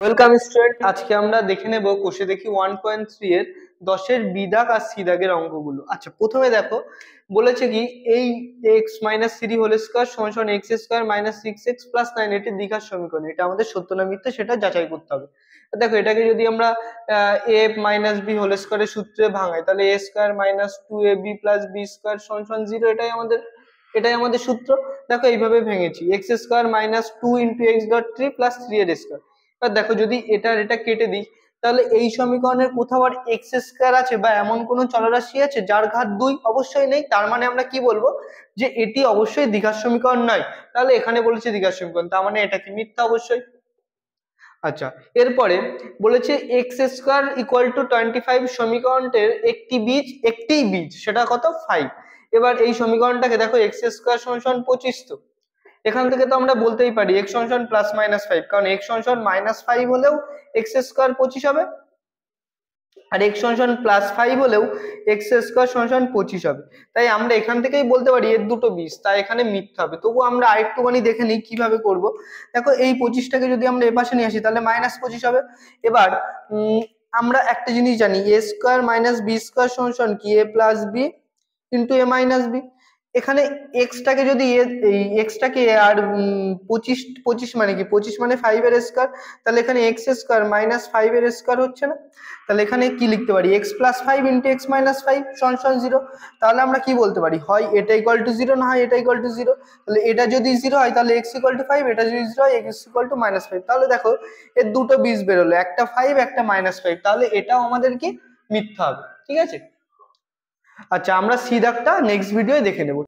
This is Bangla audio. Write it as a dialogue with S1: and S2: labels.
S1: ওয়েলকাম স্টুডেন্ট, আজকে আমরা দেখে নেব কোষে দেখি 1.3 এর 10 এর বি দাগ আর সি দাগের অঙ্কগুলো। আচ্ছা, প্রথমে দেখো বলেছে কি এই x minus three whole square সমান সমান x square minus six x plus nine, এটি দ্বিঘাত সমীকরণ। এটা আমাদের সত্য না মিথ্যা সেটা যাচাই করতে হবে। দেখো এটাকে যদি আমরা এ মাইনাস বি হোল স্কোয়ারের সূত্রে ভাঙাই, তাহলে a square minus two a b plus b square সমান সমান জিরো। এটাই আমাদের সূত্র। দেখো এইভাবে ভেঙেছি, x square minus two into x dot three plus three এর স্কোয়ার। এবার দেখো যদি এটা কেটে দিই, তাহলে এই সমীকরণের কোথাও আর এক্স স্কোয়ার আছে বা এমন কোন চলরাশি আছে যার ঘাত দুই? অবশ্যই নেই। তার মানে আমরা কি বলবো, যে এটি অবশ্যই দ্বিঘাত সমীকরণ নয়। তাহলে এখানে বলেছে দ্বিঘাত সমীকরণ, তার মানে এটা কি মিথ্যা? অবশ্যই। আচ্ছা, এরপরে বলেছে এক্স স্কোয়ার ইকুয়াল টু 25 সমীকরণটির একটি বীজ সেটা কত? 5। এবার এই সমীকরণটাকে দেখো, এক্স স্কোয়ার সমান সমান 25, তো এখান থেকে তো আমরা বলতেই পারি এক্স সমান সমান প্লাস মাইনাস ফাইভ, কারণ এক্স সমান সমান মাইনাস ফাইভ হলেও এক্স স্কোয়ার 25 হবে, আর এক্স সমান সমান প্লাস ফাইভ হলেও এক্স স্কোয়ার সমান সমান 25 হবে। তাই আমরা এখান থেকেই বলতে পারি এর দুটো বীজ, তাই এখানে মিথ্যা হবে। তবু আমরা আরেকটুখানি দেখে নিই কিভাবে করব। দেখো এই 25টাকে যদি আমরা এপাশে নিয়ে আসি, তাহলে মাইনাস 25 হবে। এবার আমরা একটা জিনিস জানি, এ স্কোয়ার মাইনাস বি স্কোয়ার সমান সমান কি? এ প্লাস বি ইন্টু এ মাইনাস বি। এখানে এক্সটাকে যদি এক্সটাকে আর 25 25 মানে কি? 25 মানে 5 এর স্কয়ার। তাহলে এখানে এক্স স্কয়ার মাইনাস 5 এর স্কয়ার হচ্ছে না? তাহলে এখানে কি লিখতে পারি? X plus five into x minus five সমান সমান জিরো। তাহলে আমরা কি বলতে পারি, হয় এটা ইকুয়াল টু জিরো, না হয় এটা ইকুয়াল টু জিরো। তাহলে এটা যদি জিরো হয় তাহলে এক্স ইকুয়াল টু ফাইভ, এটা যদি জিরো হয় x equal to minus five. তাহলে দেখো এর দুটো বীজ বেরোলো, একটা ফাইভ একটা মাইনাস ফাইভ। তাহলে এটাও আমাদের কি মিথ্যা হবে। ঠিক আছে। আচ্ছা, আমরা সি দাগটা নেক্সট ভিডিওয়ে দেখে নেব।